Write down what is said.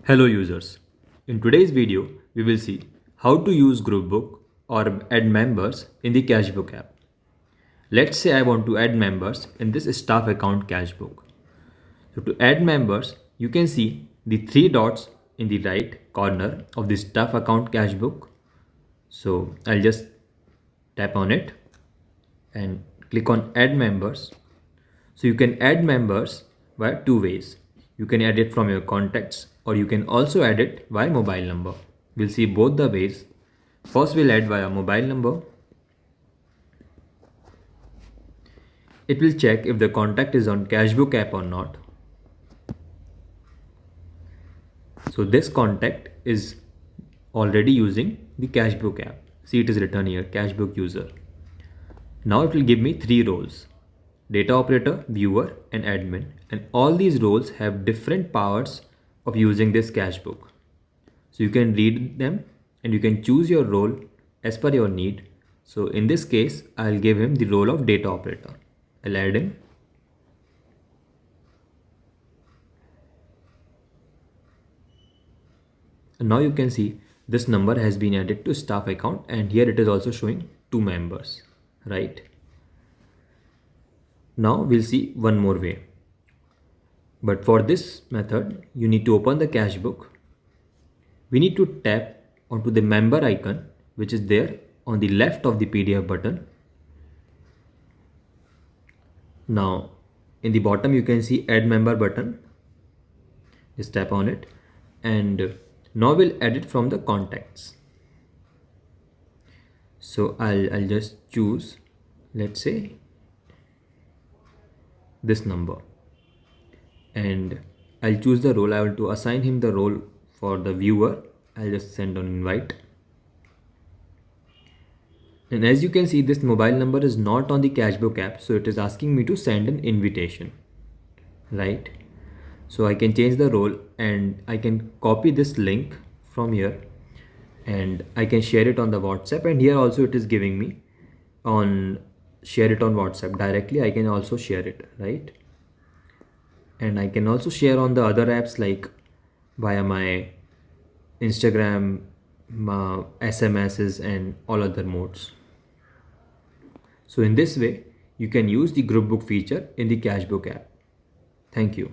Hello users. In today's video, we will see how to use Groupbook or add members in the CashBook app. Let's say I want to add members in this staff account CashBook. So to add members, you can see the three dots in the right corner of the staff account CashBook. So I'll just tap on it and click on add members. So you can add members via two ways. You can add it from your contacts or you can also add it via mobile number. We'll see both the ways. First we'll add via mobile number. It will check if the contact is on CashBook app or not. So this contact is already using the CashBook app. See, it is written here, CashBook user. Now it will give me three roles: data operator, viewer and admin, and all these roles have different powers of using this CashBook. So you can read them and you can choose your role as per your need. So in this case, I'll give him the role of data operator. I'll add him. And now you can see this number has been added to staff account, and here it is also showing two members, right? Now we'll see one more way. But for this method, you need to open the CashBook. We need to tap onto the member icon, which is there on the left of the PDF button. Now in the bottom you can see add member button. Just tap on it and now we'll add it from the contacts. So I'll just choose, let's say, this number, and I'll choose the role. I want to assign him the role for the viewer. I'll just send an invite. And as you can see, this mobile number is not on the CashBook app, so it is asking me to send an invitation, right? So I can change the role and I can copy this link from here and I can share it on the WhatsApp, and here also it is giving me on share it on WhatsApp directly. I can also share it, right? And I can also share on the other apps like via my Instagram, my SMSs and all other modes. So in this way, you can use the Groupbook feature in the CashBook app. Thank you.